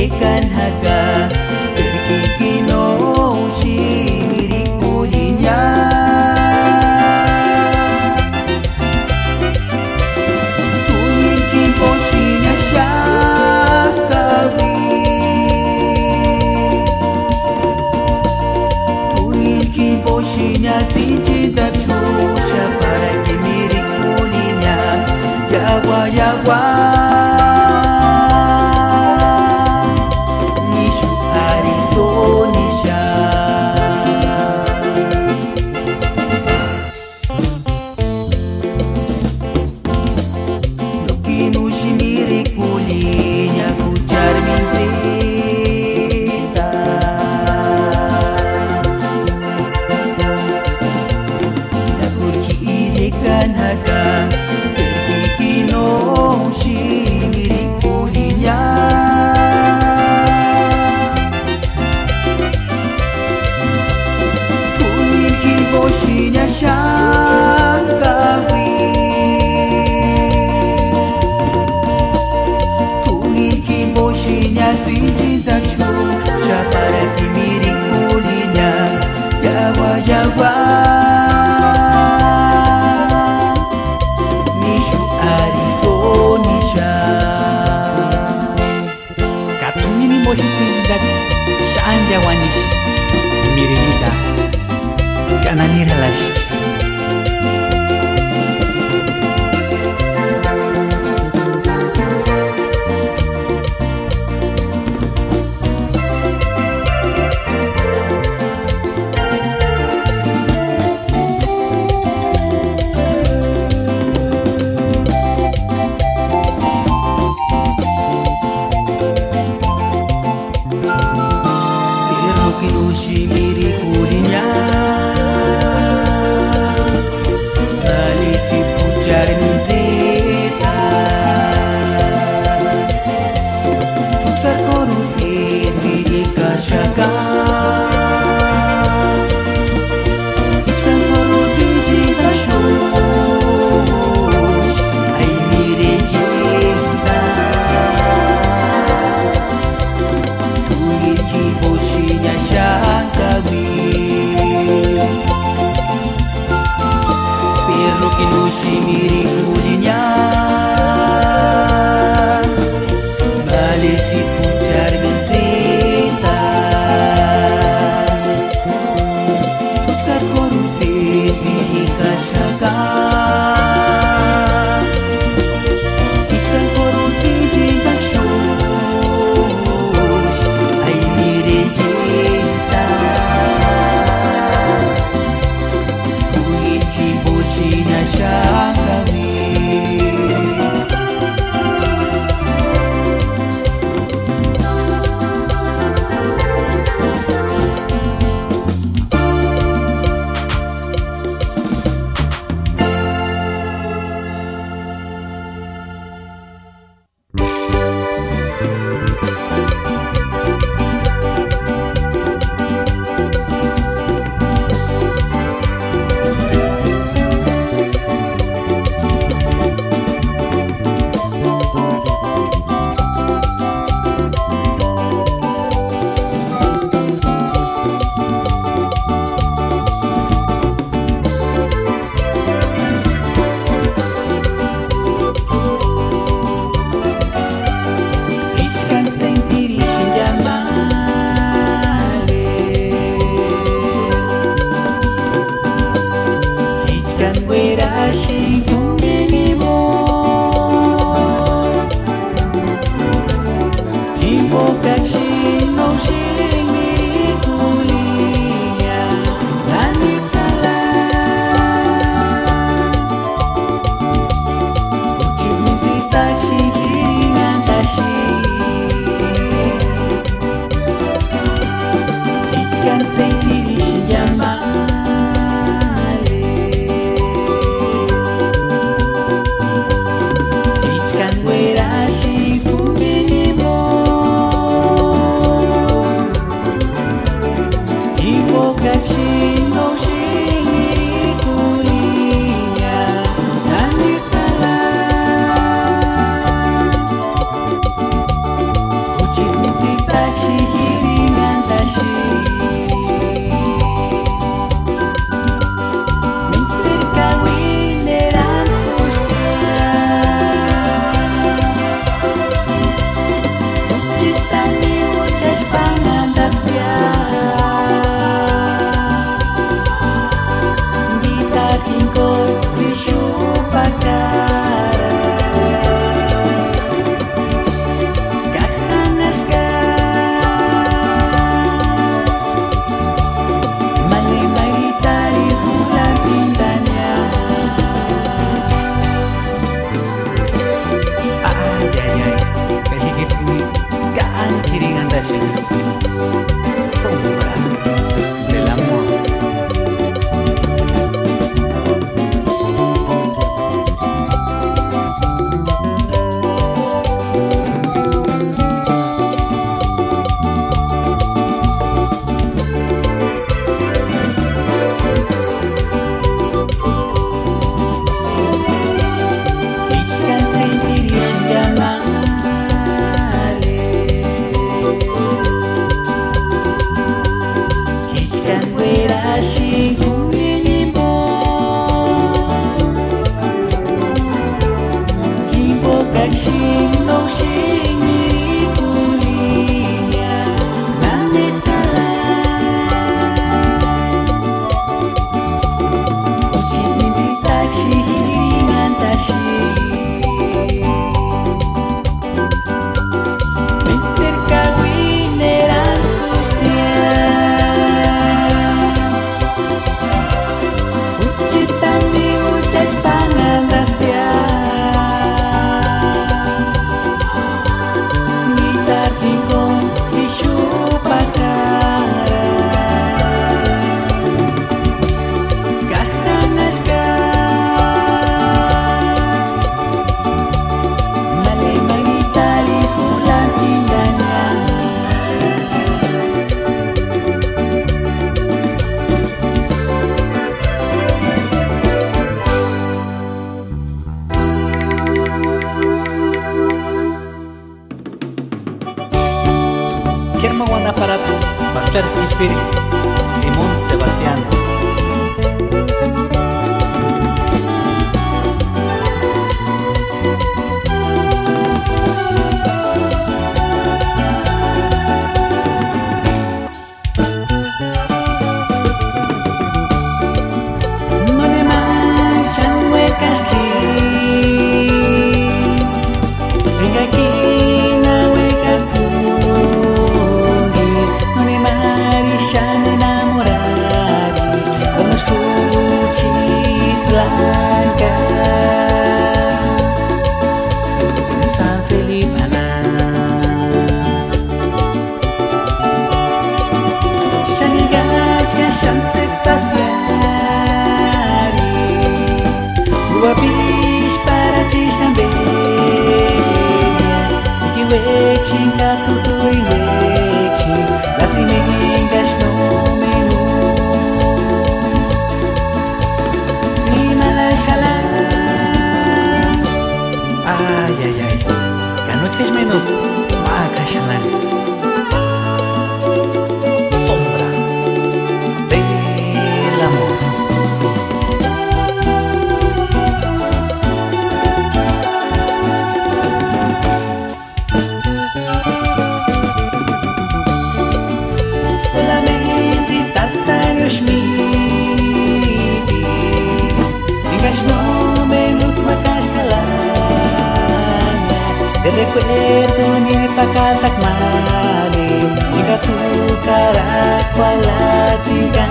irekan haga berkikino shiri kulinya tuyin kimpo shinya shakawi tuyin kimpo shinya zinjida chusha para kimiri kulinya yawa yawa Shimiri kulinya kujar minzita Nakurki irekan haga berkikino shimiri kulinya Tuyin kimbo shinya shanggawi Shinya zinjinda chusha para kimiri kulinya yawa yawa nishu arisonisha katuni mi moshitsinda shanja wanish mirinita kananira lashi Shimiri kulinya Balisit kujar minzita Tukar korusi sirika shaka Ichkan korusi jinda shush Ay mire yenta Tuyin kimbo shinya Pero que no shimiri kulinya Vale si escuchar minzita Tuchkar korusi sirika shaka Ichkan korusi jinda shush Ay mire yenta Shinya shakawi Gigandashi, sombra del amor. Kermawana para Bachar Inspiri, Simón Sebastián. Guapis para ti também. Que waiting tá tudo em waiting. Las timengas no menu. Zima las jalan. Ay, ay, ay. Kanot que es menú. Maka shalan. Sombra del amor. Solamente tatanhos midi. Vingas no menu uma cascalana. De recuerdo ni pacatak mali. Vinga tu caracualatinga.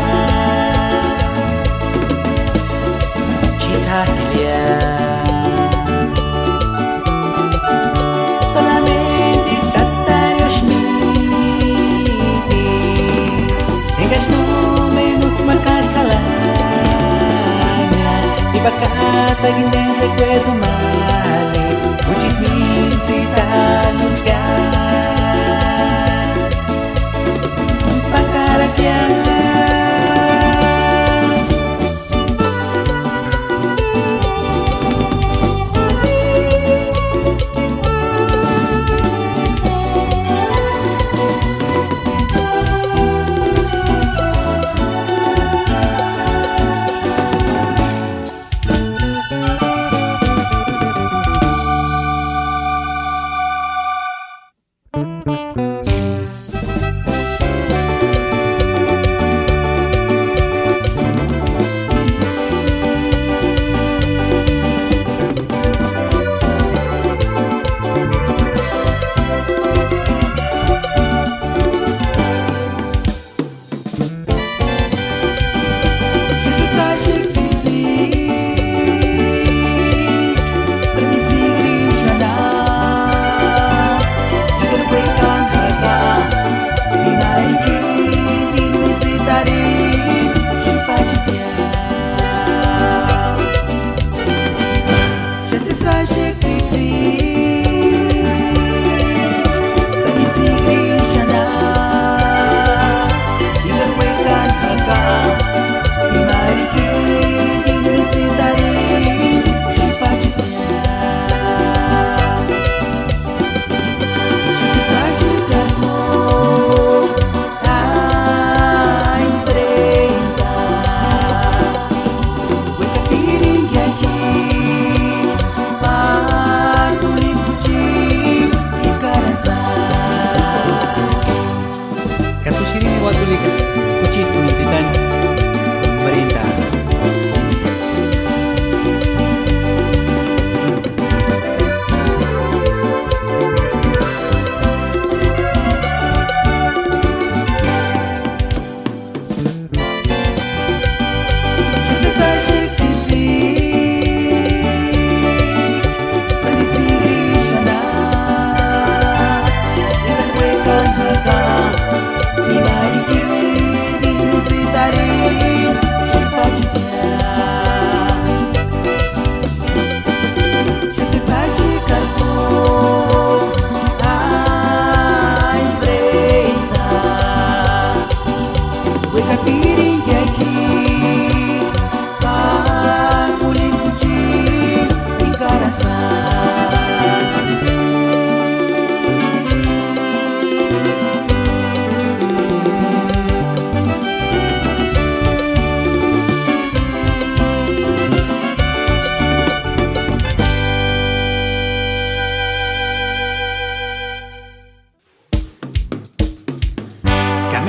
Cita hilia. Solamente tatanhos midi. Vingas no menu uma cascalana. Di bacata guindem recuerdo male. Ujit min cita nujgan. Pakarakyan.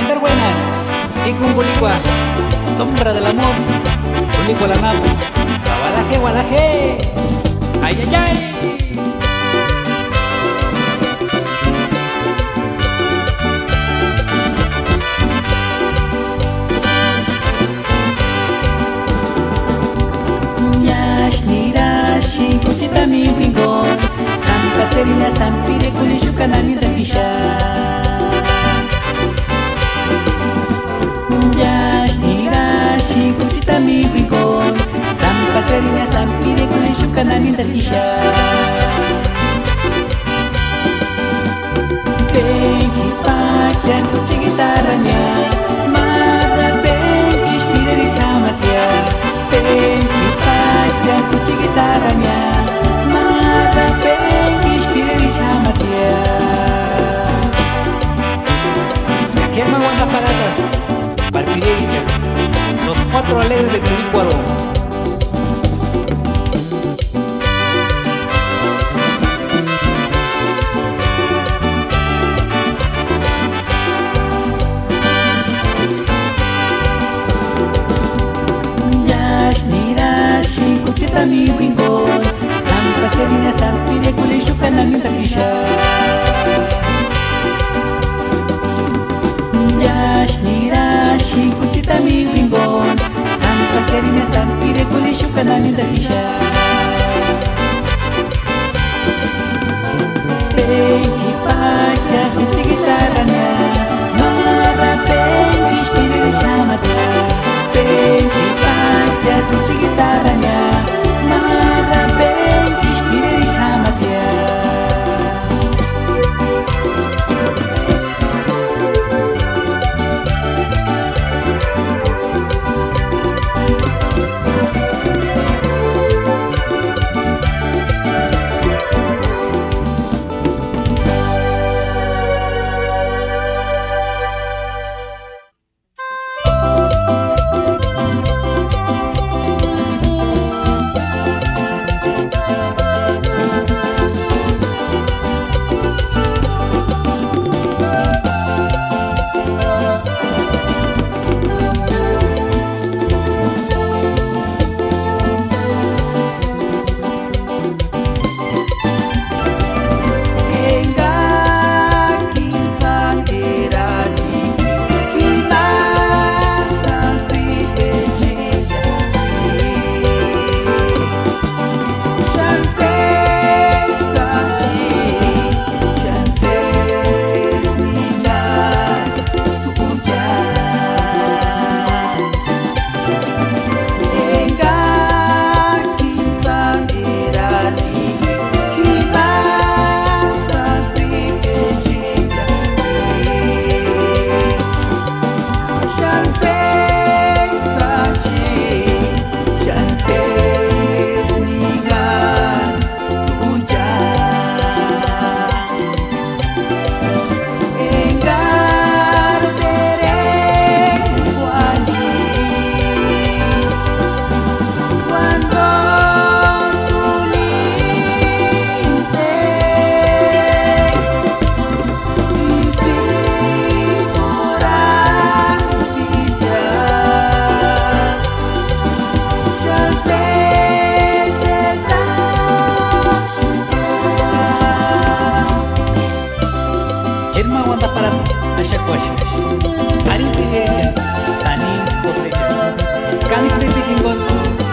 Kinder buena y con Gulicua, sombra del amor, Gulicua la napo, gualaje, gualaje, ay, ay, ay. Nirashi kuchita mi bringon Sampa serina sampire kulishu kanani datisha Nirashi kuchita mi bringon Sampa serina sampire kulishu kanani datisha Pengi pakyan kuchi gitaranya Mara pengi spireri chamatia Pengi pakyan kuchi gitaranya Mara pengi spireri chamatia ¿Qué más buena parada? Parpirevicha, los cuatro alegres de Quilicuaro. Nirashi kuchita mi bringon Sampa serina sampire kulishu kanani datisha Nirashi kuchita mi bringon Sampa serina sampire kulishu kanani datisha Pengi pakya kuchi gitaranya Mara pengi spireri chamatia Pengi pakya kuchi gitaranya Mara pengi spireri chamatia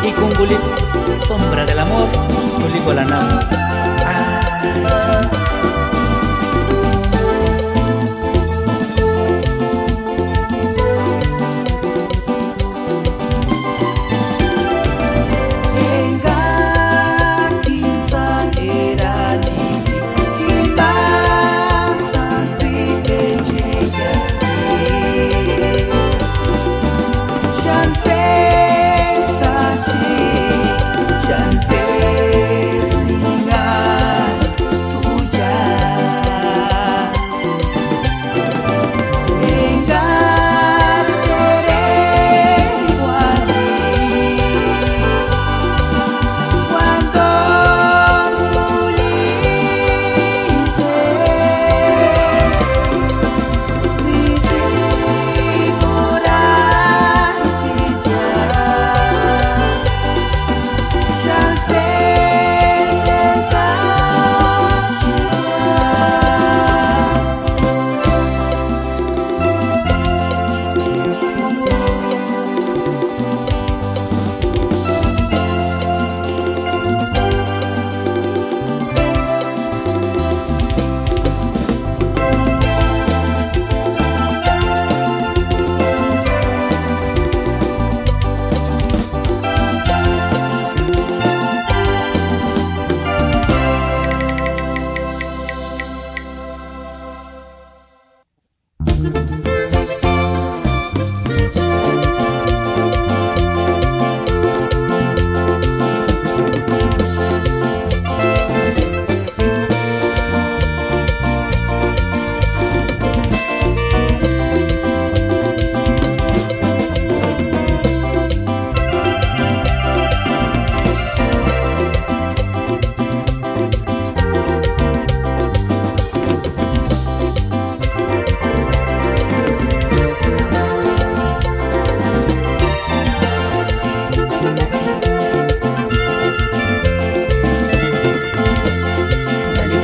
Y con Gulic, sombra del amor, Gulic la napo. Chances ningan tuja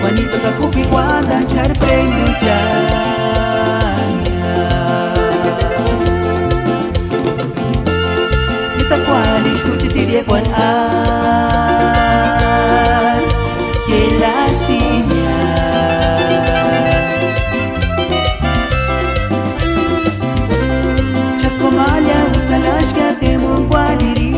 Juanito kakupi guarda char prendo chanya Sita quali escute tiria quan ar Que lastimia Chasco malha usta lashka temo qualiri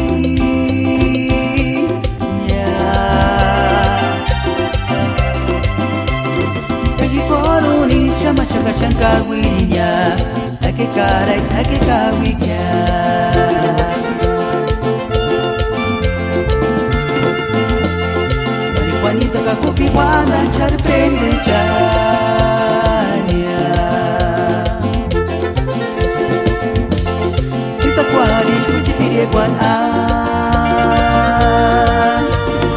Chama changa changa wirinya ake karai ake kawikya Mari Juanito kakupi wana char prende chanya Sita kwari shuchi tirie kwan an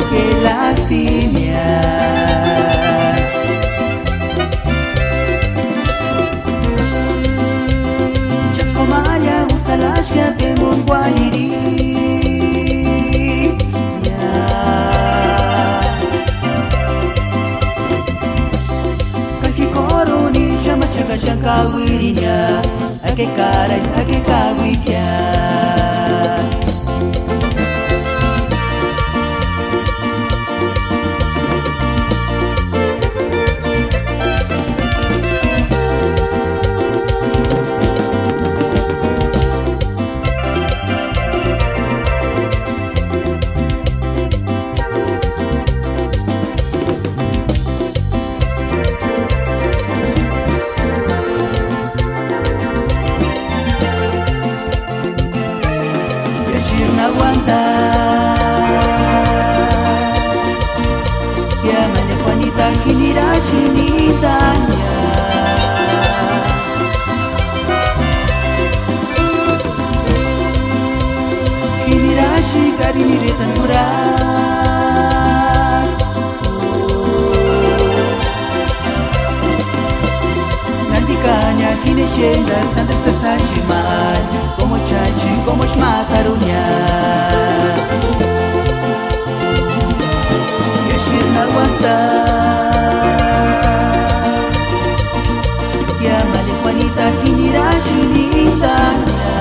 Que lastimia Lashka temo qualiri Kaki koroni chama chaka chaka wirinya Ake karai ake kawikya Chiamale Juanita kinirachi nidanya Kinirachi karini retanura Nandikanya kineshenda sandra sasachi mal Como chachi como shmatarunya Aguanta Llámale Juanita kinirashi nidanya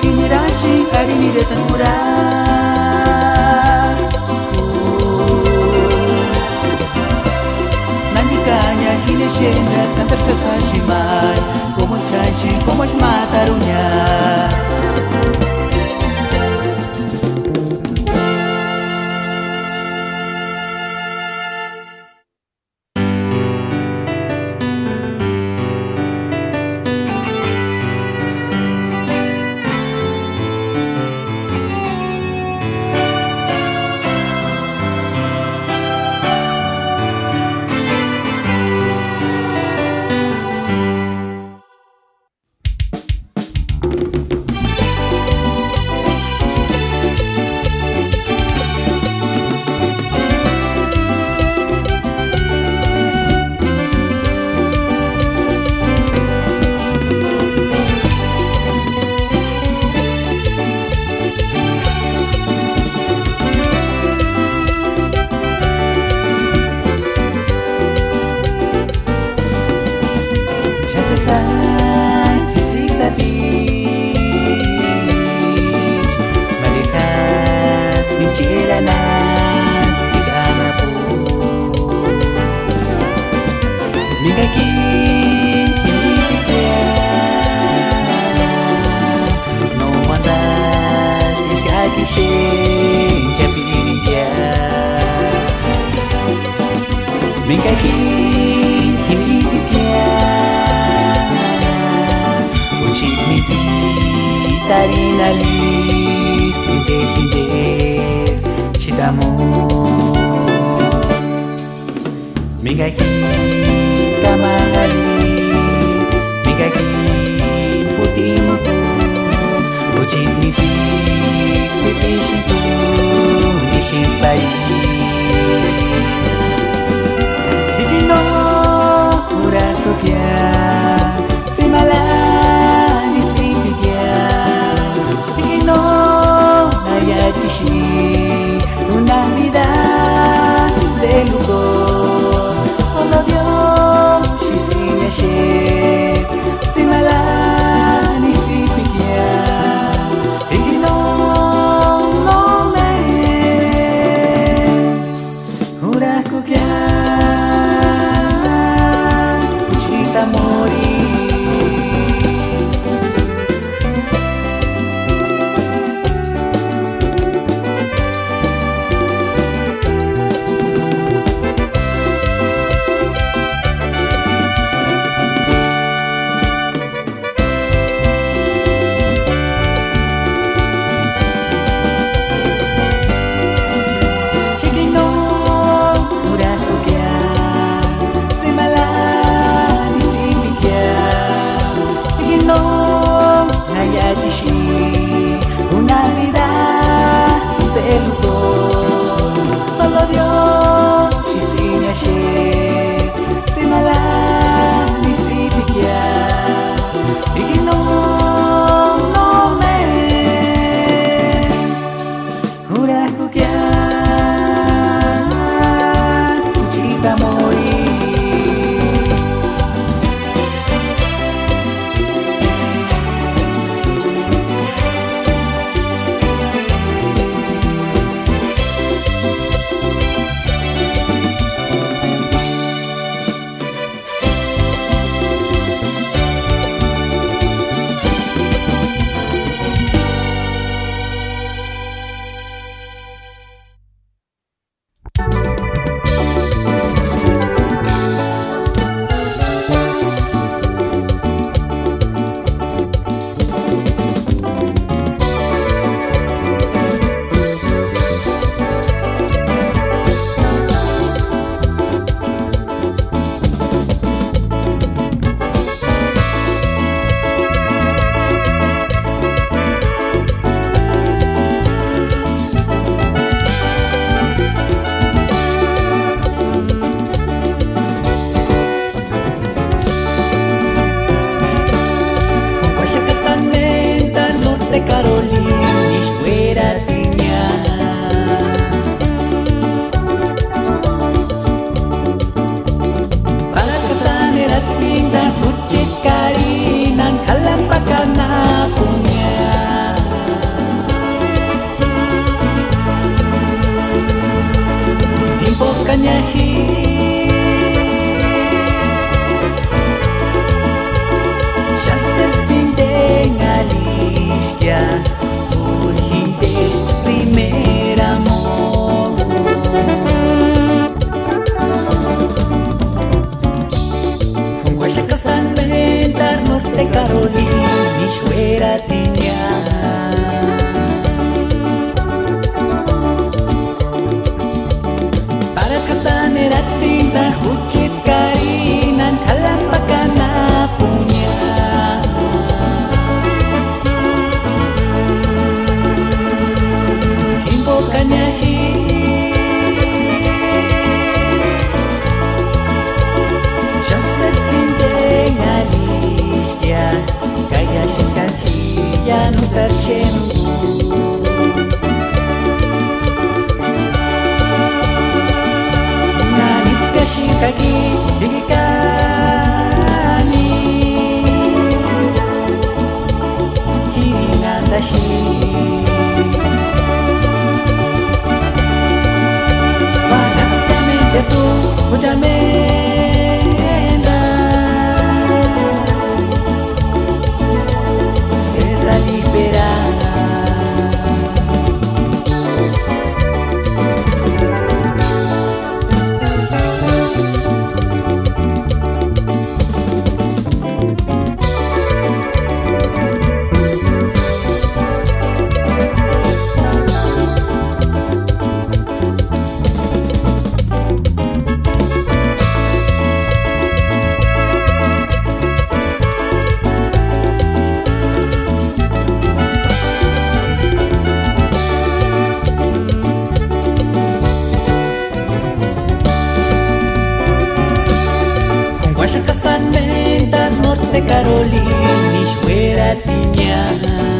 Kinirashi karini retanura Nandikanya hineshenda santar sasashimai Como chachi como shmatarunya Sasas titik sabit Malikas michiranas tigana po Mingakin hinitikya No mandas nishkakishin japinigya Mingakin hitikia Uchit mitzi tarinalis Hindes chitamo Mingakin kamangali Mingakin putimuku Uchit mitzi tipishitu Ishins pai Higino uraku kya Timalani sipi kya Higino ayachishi Una vida de lujos Solo Dios shisinya she Timalani sipi kya Higino no me Uraku kya Morir una vida de lujos Solo Dios shisinya she Timala nisipikia Igino no me Uraku kya Uchita morir Asha Casamenta, Norte Carolina, Ixuera Tiñana.